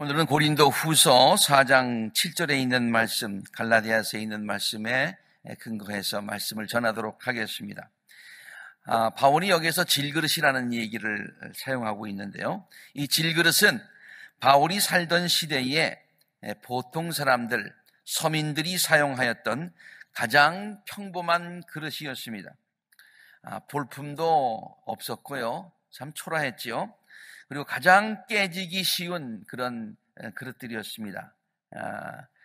오늘은 고린도 후서 4장 7절에 있는 말씀, 갈라디아서에 있는 말씀에 근거해서 말씀을 전하도록 하겠습니다. 바울이 여기서 질그릇이라는 얘기를 사용하고 있는데요. 이 질그릇은 바울이 살던 시대에 보통 사람들, 서민들이 사용하였던 가장 평범한 그릇이었습니다. 볼품도 없었고요. 참 초라했지요. 그리고 가장 깨지기 쉬운 그런 그릇들이었습니다.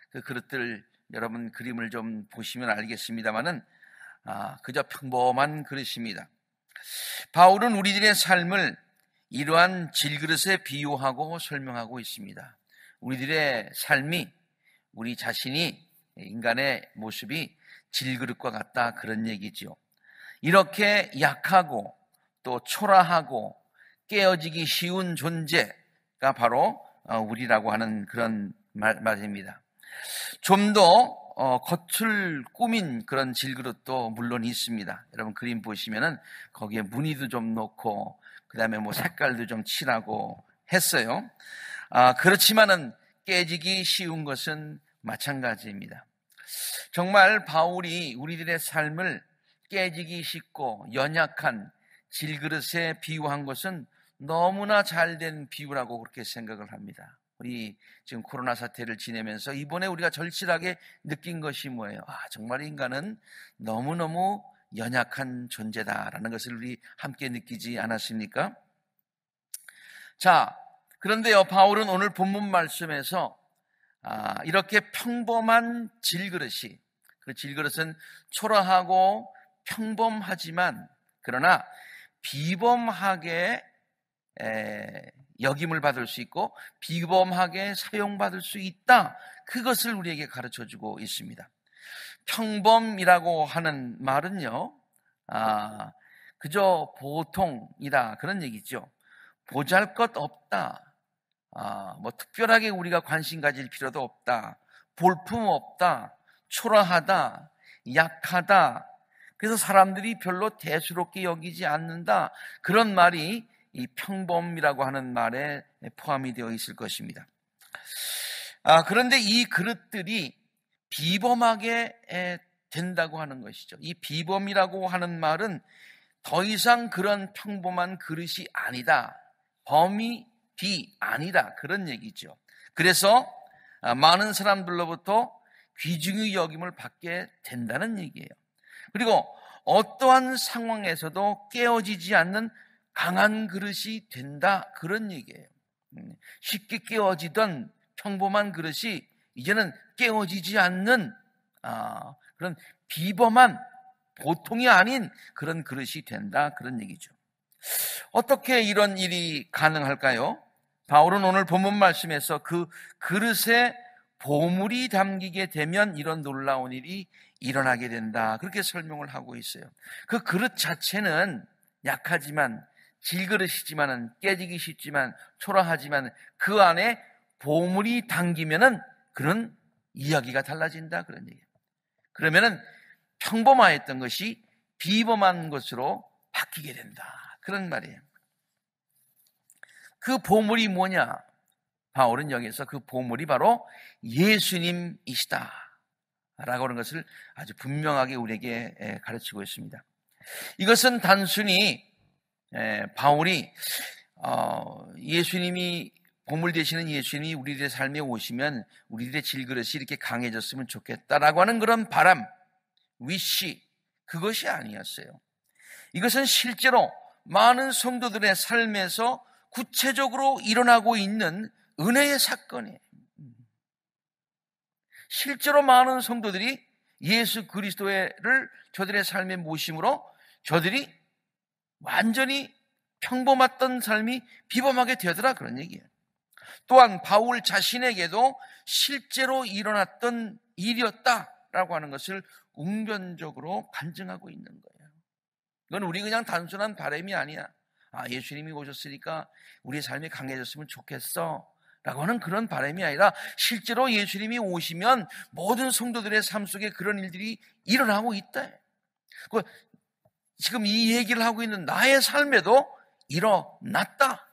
그 그릇들 여러분 그림을 좀 보시면 알겠습니다만은 그저 평범한 그릇입니다. 바울은 우리들의 삶을 이러한 질그릇에 비유하고 설명하고 있습니다. 우리들의 삶이, 우리 자신이, 인간의 모습이 질그릇과 같다, 그런 얘기죠. 이렇게 약하고 또 초라하고 깨어지기 쉬운 존재가 바로 우리라고 하는 그런 말입니다. 좀 더 겉을 꾸민 그런 질그릇도 물론 있습니다. 여러분 그림 보시면은 거기에 무늬도 좀 넣고 그 다음에 뭐 색깔도 좀 칠하고 했어요. 그렇지만은 깨지기 쉬운 것은 마찬가지입니다. 정말 바울이 우리들의 삶을 깨지기 쉽고 연약한 질그릇에 비유한 것은 너무나 잘된 비유라고 그렇게 생각을 합니다. 우리 지금 코로나 사태를 지내면서 이번에 우리가 절실하게 느낀 것이 뭐예요? 정말 인간은 너무너무 연약한 존재다라는 것을 우리 함께 느끼지 않았습니까? 자, 그런데요, 바울은 오늘 본문 말씀에서 이렇게 평범한 질그릇이, 그 질그릇은 초라하고 평범하지만 그러나 비범하게 여김을 받을 수 있고 비범하게 사용받을 수 있다, 그것을 우리에게 가르쳐주고 있습니다. 평범이라고 하는 말은요, 그저 보통이다, 그런 얘기죠. 보잘것없다, 뭐 특별하게 우리가 관심 가질 필요도 없다, 볼품 없다, 초라하다, 약하다, 그래서 사람들이 별로 대수롭게 여기지 않는다, 그런 말이 이 평범이라고 하는 말에 포함이 되어 있을 것입니다. 그런데 이 그릇들이 비범하게 된다고 하는 것이죠. 이 비범이라고 하는 말은 더 이상 그런 평범한 그릇이 아니다, 범이 아니다, 그런 얘기죠. 그래서 많은 사람들로부터 귀중히 여김을 받게 된다는 얘기예요. 그리고 어떠한 상황에서도 깨어지지 않는 강한 그릇이 된다, 그런 얘기예요. 쉽게 깨어지던 평범한 그릇이 이제는 깨어지지 않는 그런 비범한, 보통이 아닌 그런 그릇이 된다, 그런 얘기죠. 어떻게 이런 일이 가능할까요? 바울은 오늘 본문 말씀에서 그 그릇에 보물이 담기게 되면 이런 놀라운 일이 일어나게 된다, 그렇게 설명을 하고 있어요. 그 그릇 자체는 약하지만, 질그릇이지만은, 깨지기 쉽지만, 초라하지만 그 안에 보물이 담기면은 그런 이야기가 달라진다, 그런 얘기예요. 그러면은 평범하였던 것이 비범한 것으로 바뀌게 된다, 그런 말이에요. 그 보물이 뭐냐? 바울은 여기서 그 보물이 바로 예수님이시다 라고 하는 것을 아주 분명하게 우리에게 가르치고 있습니다. 이것은 단순히 바울이 예수님이, 보물 되시는 예수님이 우리들의 삶에 오시면 우리들의 질그릇이 이렇게 강해졌으면 좋겠다라고 하는 그런 바람, 위시, 그것이 아니었어요. 이것은 실제로 많은 성도들의 삶에서 구체적으로 일어나고 있는 은혜의 사건이에요. 실제로 많은 성도들이 예수 그리스도를 저들의 삶에 모심으로 저들이 완전히 평범했던 삶이 비범하게 되더라, 그런 얘기예요. 또한 바울 자신에게도 실제로 일어났던 일이었다라고 하는 것을 웅변적으로 간증하고 있는 거예요. 이건 우리 그냥 단순한 바람이 아니야. 예수님이 오셨으니까 우리의 삶이 강해졌으면 좋겠어 라고 하는 그런 바람이 아니라 실제로 예수님이 오시면 모든 성도들의 삶 속에 그런 일들이 일어나고 있다. 지금 이 얘기를 하고 있는 나의 삶에도 일어났다,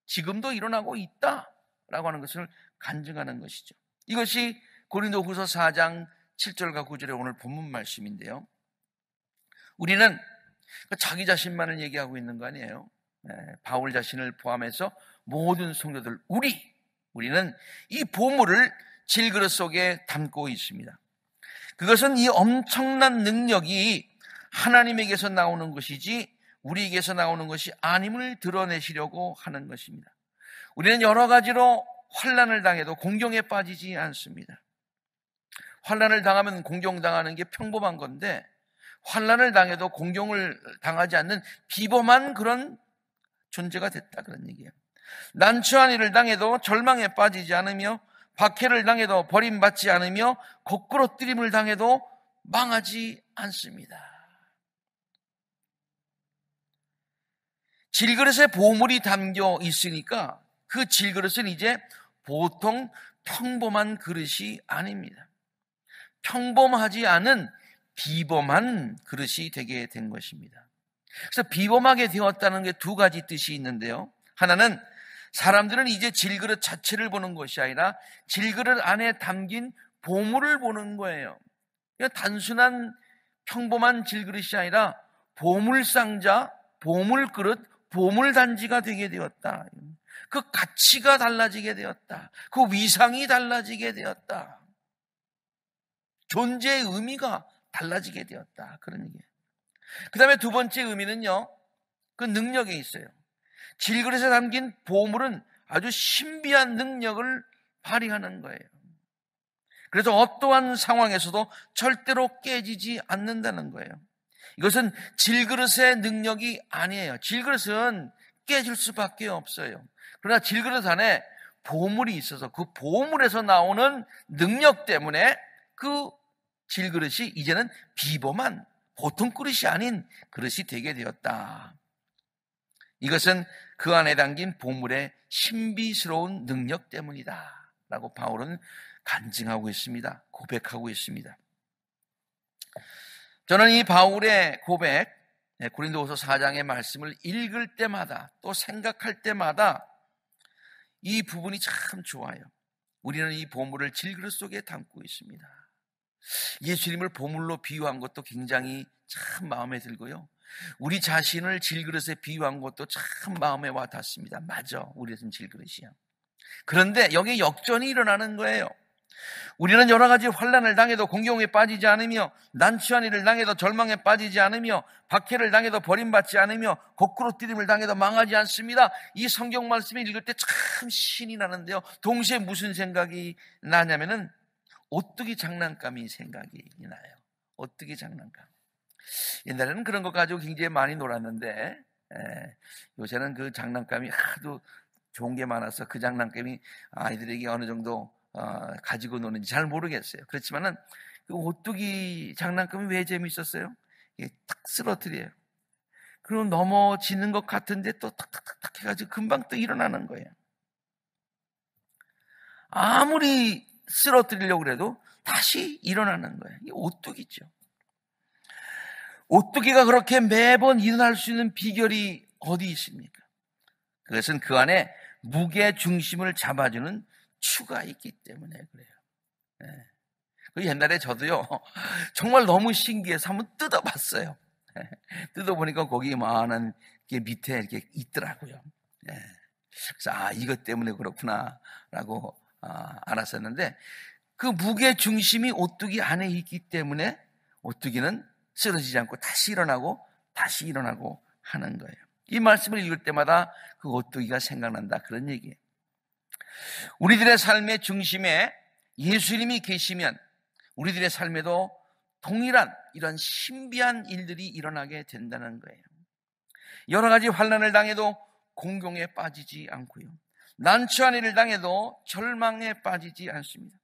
지금도 일어나고 있다, 하는 것을 간증하는 것이죠. 이것이 고린도후서 4장 7절과 9절의 오늘 본문 말씀인데요. 우리는 자기 자신만을 얘기하고 있는 거 아니에요. 바울 자신을 포함해서 모든 성도들, 우리는 이 보물을 질그릇 속에 담고 있습니다. 그것은 이 엄청난 능력이 하나님에게서 나오는 것이지 우리에게서 나오는 것이 아님을 드러내시려고 하는 것입니다. 우리는 여러 가지로 환난을 당해도 공경에 빠지지 않습니다. 환난을 당하면 공경당하는 게 평범한 건데 환난을 당해도 공경을 당하지 않는 비범한 그런 존재가 됐다, 그런 얘기예요. 난처한 일을 당해도 절망에 빠지지 않으며 박해를 당해도 버림받지 않으며 거꾸로 뜨림을 당해도 망하지 않습니다. 질그릇에 보물이 담겨 있으니까 그 질그릇은 이제 보통 평범한 그릇이 아닙니다. 평범하지 않은 비범한 그릇이 되게 된 것입니다. 그래서 비범하게 되었다는 게 두 가지 뜻이 있는데요. 하나는 사람들은 이제 질그릇 자체를 보는 것이 아니라 질그릇 안에 담긴 보물을 보는 거예요. 그냥 단순한 평범한 질그릇이 아니라 보물상자, 보물그릇, 보물단지가 되게 되었다. 그 가치가 달라지게 되었다. 그 위상이 달라지게 되었다. 존재의 의미가 달라지게 되었다. 그런 얘기예요. 그 다음에 두 번째 의미는요, 그 능력에 있어요. 질그릇에 담긴 보물은 아주 신비한 능력을 발휘하는 거예요. 그래서 어떠한 상황에서도 절대로 깨지지 않는다는 거예요. 이것은 질그릇의 능력이 아니에요. 질그릇은 깨질 수밖에 없어요. 그러나 질그릇 안에 보물이 있어서 그 보물에서 나오는 능력 때문에 그 질그릇이 이제는 비범한 보통 그릇이 아닌 그릇이 되게 되었다. 이것은 그 안에 담긴 보물의 신비스러운 능력 때문이다 라고 바울은 간증하고 있습니다. 고백하고 있습니다. 저는 이 바울의 고백, 고린도후서 4장의 말씀을 읽을 때마다 또 생각할 때마다 이 부분이 참 좋아요. 우리는 이 보물을 질그릇 속에 담고 있습니다. 예수님을 보물로 비유한 것도 굉장히 참 마음에 들고요. 우리 자신을 질그릇에 비유한 것도 참 마음에 와 닿습니다. 맞아, 우리는 질그릇이야. 그런데 여기 역전이 일어나는 거예요. 우리는 여러 가지 환난을 당해도 공경에 빠지지 않으며 난처한 일을 당해도 절망에 빠지지 않으며 박해를 당해도 버림받지 않으며 거꾸로 뛰림을 당해도 망하지 않습니다. 이 성경 말씀을 읽을 때 참 신이 나는데요. 동시에 무슨 생각이 나냐면은 오뚜기 장난감이 생각이 나요. 오뚜기 장난감. 옛날에는 그런 것 가지고 굉장히 많이 놀았는데 요새는 그 장난감이 하도 좋은 게 많아서 그 장난감이 아이들에게 어느 정도 가지고 노는지 잘 모르겠어요. 그렇지만은 그 오뚜기 장난감이 왜 재미있었어요? 이게 탁 쓰러뜨려요. 그럼 넘어지는 것 같은데 또 탁탁탁탁 해가지고 금방 또 일어나는 거예요. 아무리 쓰러뜨리려고 그래도 다시 일어나는 거예요. 이게 오뚜기죠. 오뚜기가 그렇게 매번 일어날 수 있는 비결이 어디 있습니까? 그것은 그 안에 무게 중심을 잡아주는 추가 있기 때문에 그래요. 그 옛날에 저도요, 정말 너무 신기해서 한번 뜯어봤어요. 뜯어보니까 거기 많은 게 밑에 이렇게 있더라고요. 그래서 이것 때문에 그렇구나라고 알았었는데 그 무게 중심이 오뚜기 안에 있기 때문에 오뚜기는 쓰러지지 않고 다시 일어나고 하는 거예요. 이 말씀을 읽을 때마다 그 오뚜기가 생각난다, 그런 얘기예요. 우리들의 삶의 중심에 예수님이 계시면 우리들의 삶에도 동일한 이런 신비한 일들이 일어나게 된다는 거예요. 여러 가지 환난을 당해도 공경에 빠지지 않고요. 난처한 일을 당해도 절망에 빠지지 않습니다.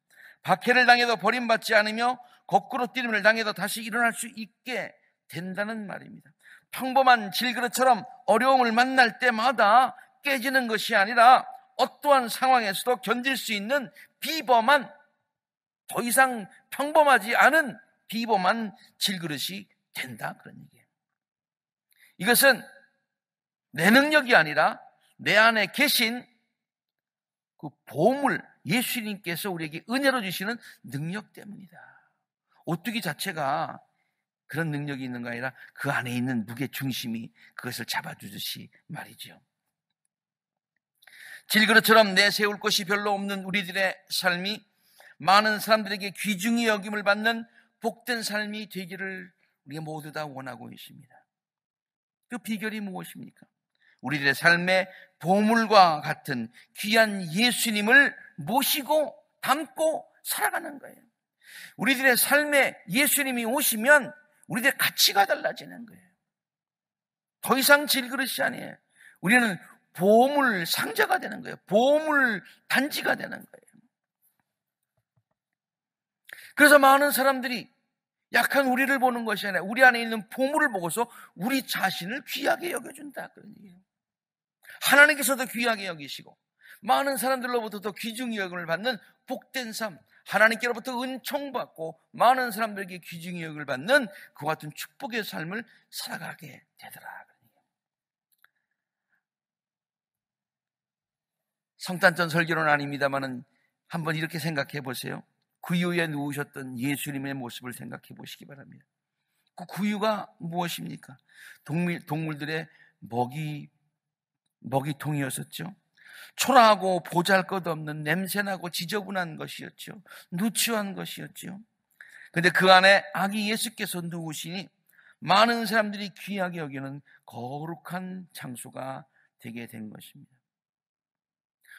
박해를 당해도 버림받지 않으며 거꾸로 뛰림을 당해도 다시 일어날 수 있게 된다는 말입니다. 평범한 질그릇처럼 어려움을 만날 때마다 깨지는 것이 아니라 어떠한 상황에서도 견딜 수 있는 비범한, 더 이상 평범하지 않은 비범한 질그릇이 된다, 그런 얘기예요. 이것은 내 능력이 아니라 내 안에 계신 그 보물, 예수님께서 우리에게 은혜로 주시는 능력 때문이다. 오뚜기 자체가 그런 능력이 있는 거 아니라 그 안에 있는 무게 중심이 그것을 잡아주듯이 말이죠. 질그릇처럼 내세울 것이 별로 없는 우리들의 삶이 많은 사람들에게 귀중히 여김을 받는 복된 삶이 되기를 우리가 모두 다 원하고 있습니다. 그 비결이 무엇입니까? 우리들의 삶의 보물과 같은 귀한 예수님을 모시고 담고 살아가는 거예요. 우리들의 삶에 예수님이 오시면 우리들의 가치가 달라지는 거예요. 더 이상 질그릇이 아니에요. 우리는 보물 상자가 되는 거예요. 보물 단지가 되는 거예요. 그래서 많은 사람들이 약한 우리를 보는 것이 아니라 우리 안에 있는 보물을 보고서 우리 자신을 귀하게 여겨준다, 그런 얘기예요. 하나님께서도 귀하게 여기시고 많은 사람들로부터도 귀중히 여김을 받는 복된 삶, 하나님께로부터 은총받고 많은 사람들에게 귀중히 여김을 받는 그와 같은 축복의 삶을 살아가게 되더라. 성탄절 설교는 아닙니다만은 한번 이렇게 생각해 보세요. 구유에 누우셨던 예수님의 모습을 생각해 보시기 바랍니다. 그 구유가 무엇입니까? 동물들의 먹이통이었었죠. 초라하고 보잘것없는 냄새나고 지저분한 것이었죠. 누추한 것이었죠. 그런데 그 안에 아기 예수께서 누우시니 많은 사람들이 귀하게 여기는 거룩한 장소가 되게 된 것입니다.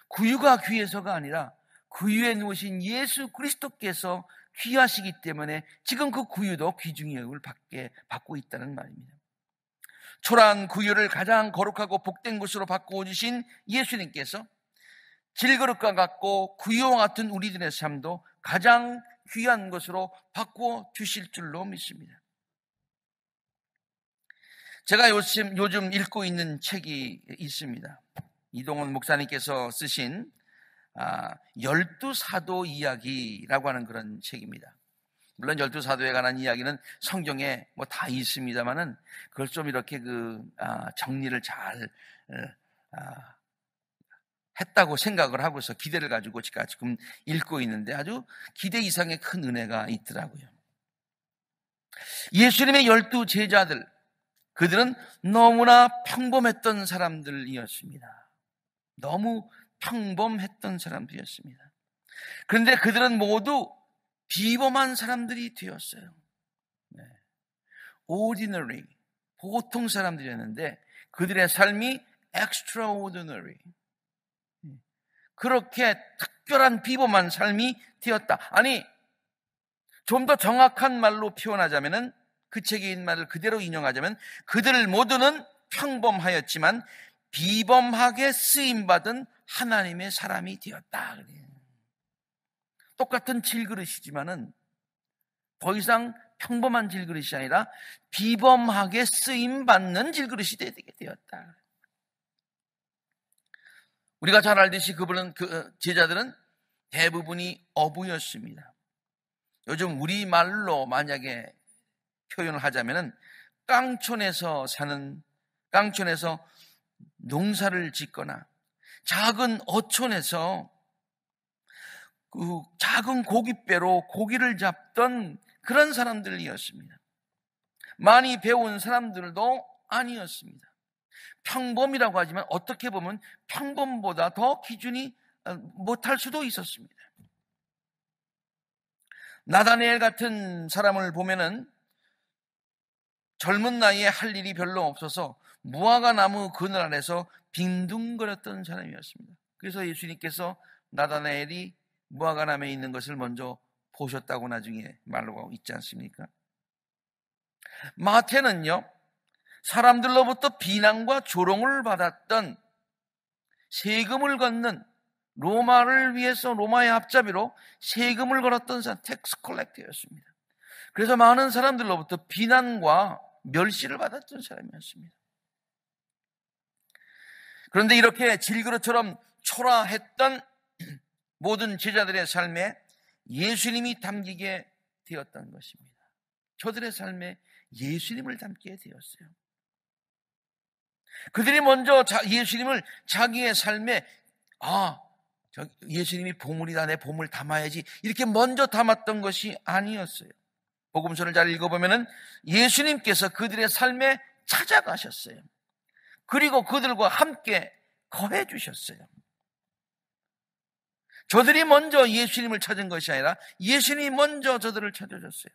구유가 귀해서가 아니라 구유에 누우신 예수 그리스도께서 귀하시기 때문에 지금 그 구유도 귀중히 여김을 받고 있다는 말입니다. 초라한 구유를 가장 거룩하고 복된 곳으로 바꾸어주신 예수님께서 질그릇과 같고 구유와 같은 우리들의 삶도 가장 귀한 것으로 바꾸어 주실 줄로 믿습니다. 제가 요즘 읽고 있는 책이 있습니다. 이동훈 목사님께서 쓰신 12사도 이야기라고 하는 그런 책입니다. 물론 12사도에 관한 이야기는 성경에 뭐 다 있습니다만은 그걸 좀 이렇게 정리를 잘 했다고 생각을 하고서 기대를 가지고 제가 지금 읽고 있는데 아주 기대 이상의 큰 은혜가 있더라고요. 예수님의 12 제자들, 그들은 너무나 평범했던 사람들이었습니다. 너무 평범했던 사람들이었습니다. 그런데 그들은 모두 비범한 사람들이 되었어요. ordinary, 보통 사람들이었는데 그들의 삶이 extraordinary, 그렇게 특별한 비범한 삶이 되었다. 아니, 좀 더 정확한 말로 표현하자면은, 그 책에 있는 말을 그대로 인용하자면 그들 모두는 평범하였지만 비범하게 쓰임받은 하나님의 사람이 되었다. 똑같은 질그릇이지만은 더 이상 평범한 질그릇이 아니라 비범하게 쓰임받는 질그릇이 되게 되었다. 우리가 잘 알듯이 그 제자들은 대부분이 어부였습니다. 요즘 우리말로 만약에 표현을 하자면은 깡촌에서 농사를 짓거나 작은 어촌에서 그 작은 고깃배로 고기를 잡던 그런 사람들이었습니다. 많이 배운 사람들도 아니었습니다. 평범이라고 하지만 어떻게 보면 평범보다 더 기준이 못할 수도 있었습니다. 나다니엘 같은 사람을 보면은 젊은 나이에 할 일이 별로 없어서 무화과 나무 그늘 아래서 빈둥거렸던 사람이었습니다. 그래서 예수님께서 나다나엘이 무화과 나무에 있는 것을 먼저 보셨다고 나중에 말하고 있지 않습니까? 마태는요, 사람들로부터 비난과 조롱을 받았던 세금을 걷는, 로마를 위해서 로마의 앞잡이로 세금을 걸었던 사람, 텍스 컬렉터였습니다. 그래서 많은 사람들로부터 비난과 멸시를 받았던 사람이었습니다. 그런데 이렇게 질그릇처럼 초라했던 모든 제자들의 삶에 예수님이 담기게 되었던 것입니다. 저들의 삶에 예수님을 담게 되었어요. 그들이 먼저 예수님을 자기의 삶에 예수님이 보물이다, 내 보물 담아야지, 이렇게 먼저 담았던 것이 아니었어요. 복음서를 잘 읽어보면 예수님께서 그들의 삶에 찾아가셨어요. 그리고 그들과 함께 거해 주셨어요. 저들이 먼저 예수님을 찾은 것이 아니라 예수님이 먼저 저들을 찾아줬어요.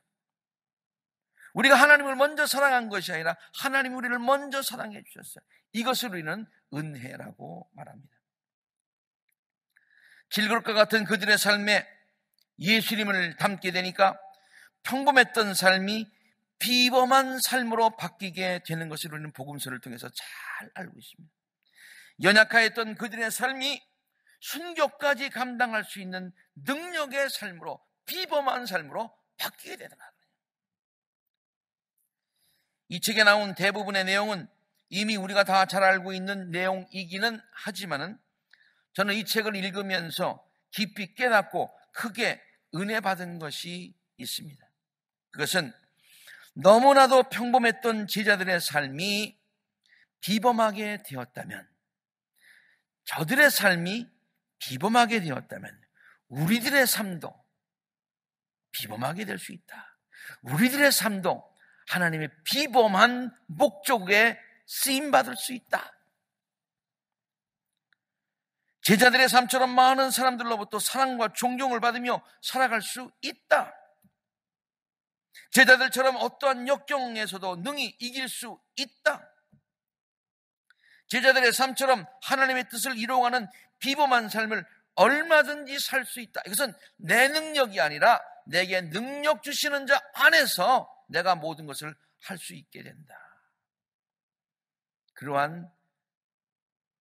우리가 하나님을 먼저 사랑한 것이 아니라 하나님이 우리를 먼저 사랑해 주셨어요. 이것을 우리는 은혜라고 말합니다. 질그릇과 같은 그들의 삶에 예수님을 담게 되니까 평범했던 삶이 비범한 삶으로 바뀌게 되는 것을 우리는 복음서를 통해서 잘 알고 있습니다. 연약하였던 그들의 삶이 순교까지 감당할 수 있는 능력의 삶으로, 비범한 삶으로 바뀌게 되더라고요. 이 책에 나온 대부분의 내용은 이미 우리가 다 잘 알고 있는 내용이기는 하지만은 저는 이 책을 읽으면서 깊이 깨닫고 크게 은혜 받은 것이 있습니다. 그것은 너무나도 평범했던 제자들의 삶이 비범하게 되었다면, 저들의 삶이 비범하게 되었다면 우리들의 삶도 비범하게 될 수 있다. 우리들의 삶도 하나님의 비범한 목적에 쓰임받을 수 있다. 제자들의 삶처럼 많은 사람들로부터 사랑과 존경을 받으며 살아갈 수 있다. 제자들처럼 어떠한 역경에서도 능히 이길 수 있다. 제자들의 삶처럼 하나님의 뜻을 이루어가는 비범한 삶을 얼마든지 살 수 있다. 이것은 내 능력이 아니라 내게 능력 주시는 자 안에서 내가 모든 것을 할 수 있게 된다. 그러한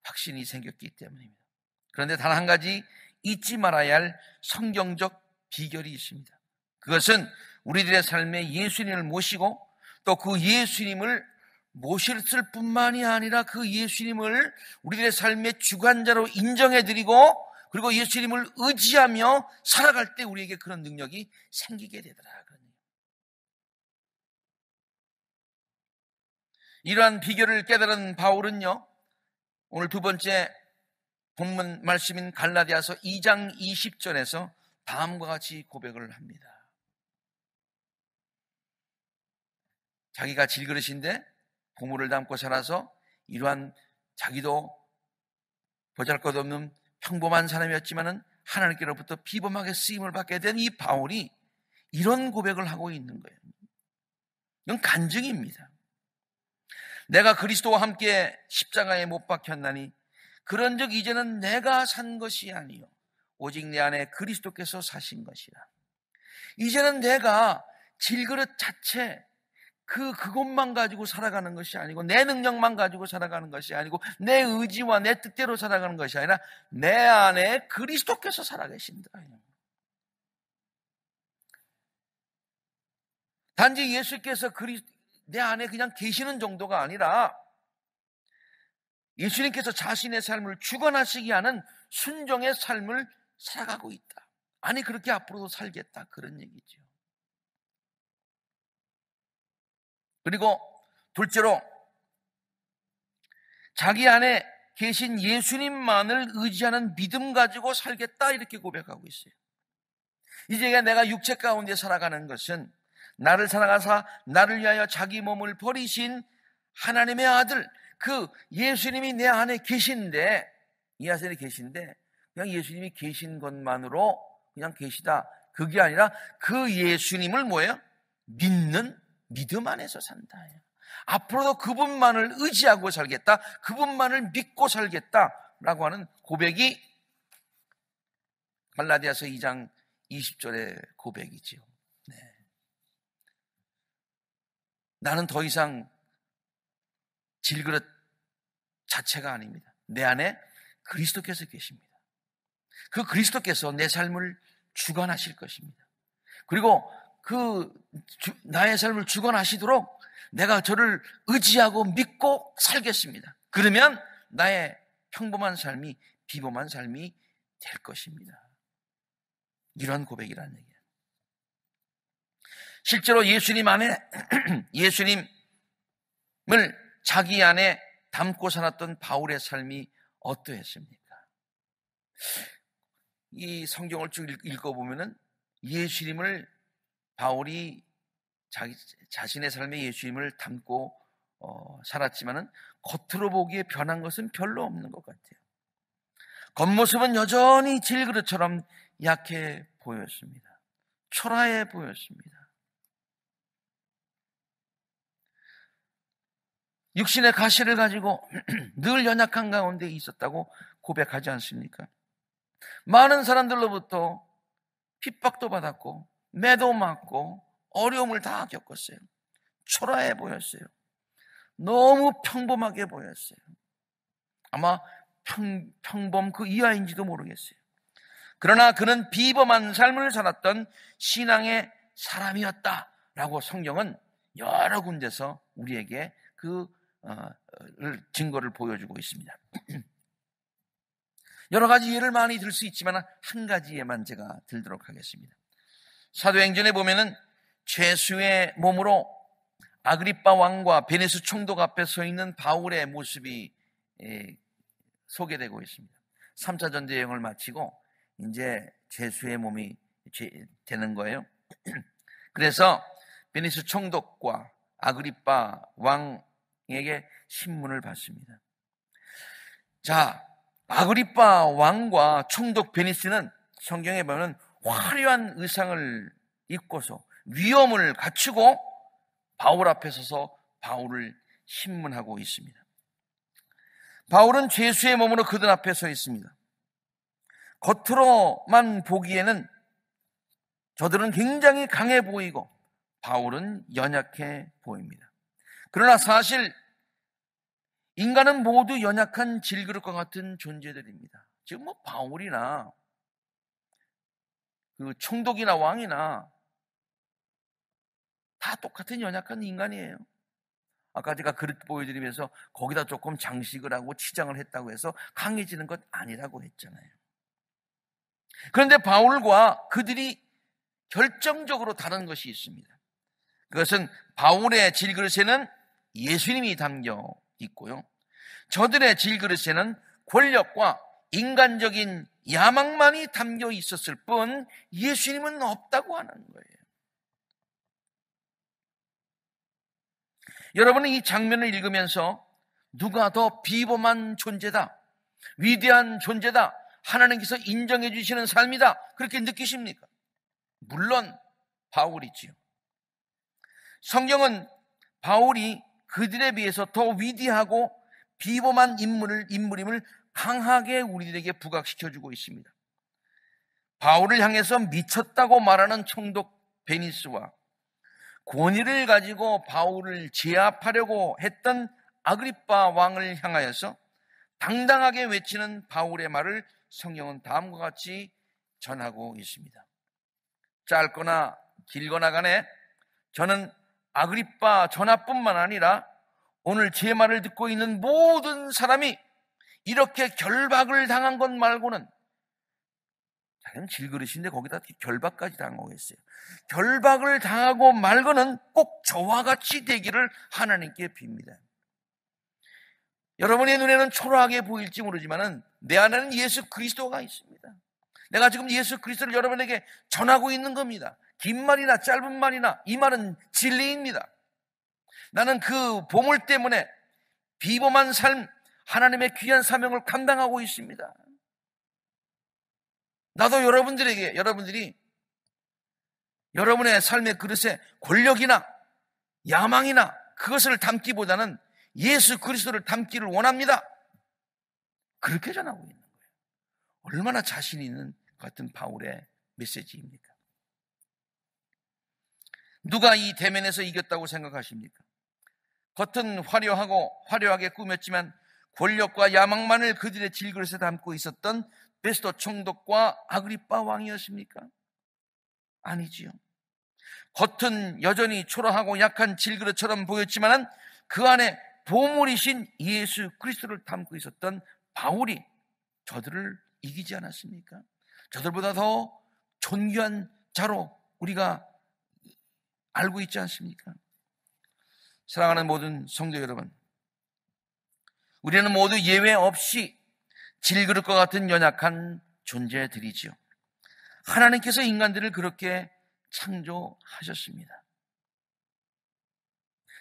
확신이 생겼기 때문입니다. 그런데 단 한 가지 잊지 말아야 할 성경적 비결이 있습니다. 그것은 우리들의 삶에 예수님을 모시고 또 그 예수님을 모셨을 뿐만이 아니라 그 예수님을 우리들의 삶의 주관자로 인정해드리고 그리고 예수님을 의지하며 살아갈 때 우리에게 그런 능력이 생기게 되더라. 이러한 비결을 깨달은 바울은요, 오늘 두 번째 본문 말씀인 갈라디아서 2장 20절에서 다음과 같이 고백을 합니다. 자기가 질그릇인데 보물을 담고 살아서 이러한 자기도 보잘것없는 평범한 사람이었지만은 하나님께로부터 비범하게 쓰임을 받게 된 이 바울이 이런 고백을 하고 있는 거예요. 이건 간증입니다. 내가 그리스도와 함께 십자가에 못 박혔나니 그런즉 이제는 내가 산 것이 아니요 오직 내 안에 그리스도께서 사신 것이라. 이제는 내가 질그릇 자체 그것만 가지고 살아가는 것이 아니고 내 능력만 가지고 살아가는 것이 아니고 내 의지와 내 뜻대로 살아가는 것이 아니라 내 안에 그리스도께서 살아계신다. 단지 예수께서 내 안에 그냥 계시는 정도가 아니라 예수님께서 자신의 삶을 주관하시게 하는 순종의 삶을 살아가고 있다. 아니 그렇게 앞으로도 살겠다. 그런 얘기죠. 그리고 둘째로 자기 안에 계신 예수님만을 의지하는 믿음 가지고 살겠다. 이렇게 고백하고 있어요. 이제 내가 육체 가운데 살아가는 것은 나를 사랑하사 나를 위하여 자기 몸을 버리신 하나님의 아들 그 예수님이 내 안에 계신데 이 안에 계신데 그냥 예수님이 계신 것만으로 그냥 계시다. 그게 아니라 그 예수님을 뭐예요? 믿는 믿음 안에서 산다. 앞으로도 그분만을 의지하고 살겠다. 그분만을 믿고 살겠다라고 하는 고백이 갈라디아서 2장 20절의 고백이지요. 네. 나는 더 이상 질그릇 자체가 아닙니다. 내 안에 그리스도께서 계십니다. 그 그리스도께서 내 삶을 주관하실 것입니다. 그리고 나의 삶을 주관하시도록 내가 저를 의지하고 믿고 살겠습니다. 그러면 나의 평범한 삶이 비범한 삶이 될 것입니다. 이런 고백이라는 얘기예요. 실제로 예수님 안에 예수님을 자기 안에 담고 살았던 바울의 삶이 어떠했습니까? 이 성경을 쭉 읽어보면은 예수님을 바울이 자신의 삶에 예수님을 담고 살았지만은 겉으로 보기에 변한 것은 별로 없는 것 같아요. 겉모습은 여전히 질그릇처럼 약해 보였습니다. 초라해 보였습니다. 육신의 가시를 가지고 늘 연약한 가운데 있었다고 고백하지 않습니까? 많은 사람들로부터 핍박도 받았고 매도 맞고 어려움을 다 겪었어요. 초라해 보였어요. 너무 평범하게 보였어요. 아마 평범 그 이하인지도 모르겠어요. 그러나 그는 비범한 삶을 살았던 신앙의 사람이었다라고 성경은 여러 군데서 우리에게 그 증거를 보여주고 있습니다. 여러 가지 예를 많이 들 수 있지만 한 가지에만 제가 들도록 하겠습니다. 사도행전에 보면은 죄수의 몸으로 아그리빠 왕과 베네스 총독 앞에 서 있는 바울의 모습이 소개되고 있습니다. 3차 전대여행을 마치고 이제 죄수의 몸이 되는 거예요. 그래서 베네스 총독과 아그리빠 왕에게 신문을 받습니다. 자, 아그리빠 왕과 총독 베니스는 성경에 보면 화려한 의상을 입고서 위엄을 갖추고 바울 앞에 서서 바울을 신문하고 있습니다. 바울은 죄수의 몸으로 그들 앞에 서 있습니다. 겉으로만 보기에는 저들은 굉장히 강해 보이고 바울은 연약해 보입니다. 그러나 사실 인간은 모두 연약한 질그릇과 같은 존재들입니다. 지금 바울이나 그 총독이나 왕이나 다 똑같은 연약한 인간이에요. 아까 제가 그릇 보여드리면서 거기다 조금 장식을 하고 치장을 했다고 해서 강해지는 것 아니라고 했잖아요. 그런데 바울과 그들이 결정적으로 다른 것이 있습니다. 그것은 바울의 질그릇에는 예수님이 담겨 있고요, 저들의 질그릇에는 권력과 인간적인 야망만이 담겨 있었을 뿐 예수님은 없다고 하는 거예요. 여러분은 이 장면을 읽으면서 누가 더 비범한 존재다, 위대한 존재다, 하나님께서 인정해 주시는 삶이다, 그렇게 느끼십니까? 물론 바울이지요. 성경은 바울이 그들에 비해서 더 위대하고 비범한 인물임을 강하게 우리들에게 부각시켜주고 있습니다. 바울을 향해서 미쳤다고 말하는 총독 베니스와 권위를 가지고 바울을 제압하려고 했던 아그리빠 왕을 향하여서 당당하게 외치는 바울의 말을 성경은 다음과 같이 전하고 있습니다. 짧거나 길거나 간에 저는 아그리빠 전하뿐만 아니라 오늘 제 말을 듣고 있는 모든 사람이 이렇게 결박을 당한 것 말고는, 자기는 질그릇인데 거기다 결박까지 당하고 있어요. 결박을 당하고 말고는 꼭 저와 같이 되기를 하나님께 빕니다. 여러분의 눈에는 초라하게 보일지 모르지만 내 안에는 예수 그리스도가 있습니다. 내가 지금 예수 그리스도를 여러분에게 전하고 있는 겁니다. 긴 말이나 짧은 말이나 이 말은 진리입니다. 나는 그 보물 때문에 비범한 삶, 하나님의 귀한 사명을 감당하고 있습니다. 나도 여러분들이 여러분의 삶의 그릇에 권력이나 야망이나 그것을 담기보다는 예수 그리스도를 담기를 원합니다. 그렇게 전하고 있는 거예요. 얼마나 자신 있는 같은 바울의 메시지입니까? 누가 이 대면에서 이겼다고 생각하십니까? 겉은 화려하게 꾸몄지만 권력과 야망만을 그들의 질그릇에 담고 있었던 베스토 총독과 아그리빠 왕이었습니까? 아니지요. 겉은 여전히 초라하고 약한 질그릇처럼 보였지만 그 안에 보물이신 예수 그리스도를 담고 있었던 바울이 저들을 이기지 않았습니까? 저들보다 더 존귀한 자로 우리가 알고 있지 않습니까? 사랑하는 모든 성도 여러분, 우리는 모두 예외 없이 질그릇과 같은 연약한 존재들이지요. 하나님께서 인간들을 그렇게 창조하셨습니다.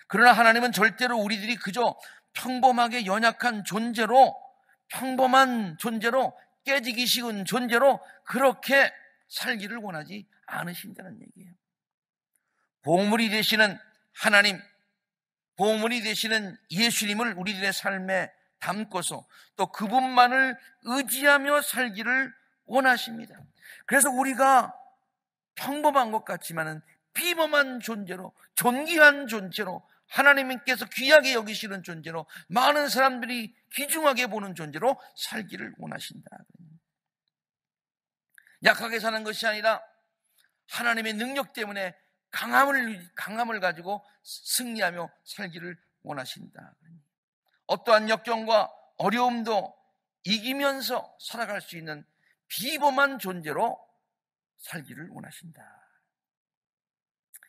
그러나 하나님은 절대로 우리들이 그저 평범하게 연약한 존재로, 평범한 존재로, 깨지기 쉬운 존재로 그렇게 살기를 원하지 않으신다는 얘기예요. 보물이 되시는 하나님, 보물이 되시는 예수님을 우리들의 삶에 담고서 또 그분만을 의지하며 살기를 원하십니다. 그래서 우리가 평범한 것 같지만은 비범한 존재로, 존귀한 존재로, 하나님께서 귀하게 여기시는 존재로, 많은 사람들이 귀중하게 보는 존재로 살기를 원하신다. 약하게 사는 것이 아니라 하나님의 능력 때문에 강함을 가지고 승리하며 살기를 원하신다. 어떠한 역경과 어려움도 이기면서 살아갈 수 있는 비범한 존재로 살기를 원하신다.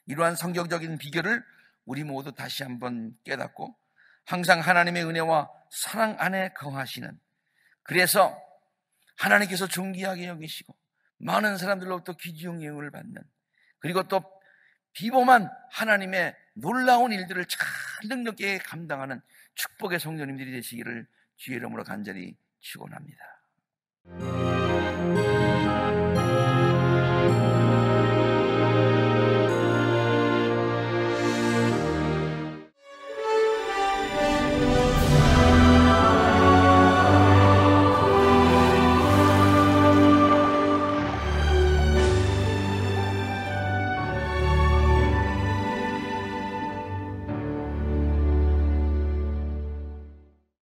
이러한 성경적인 비결을 우리 모두 다시 한번 깨닫고 항상 하나님의 은혜와 사랑 안에 거하시는, 그래서 하나님께서 존귀하게 여기시고 많은 사람들로부터 귀중 여김을 받는, 그리고 또 비범한 하나님의 놀라운 일들을 잘 능력있게 감당하는 축복의 성도님들이 되시기를 주의 이름으로 간절히 축원합니다.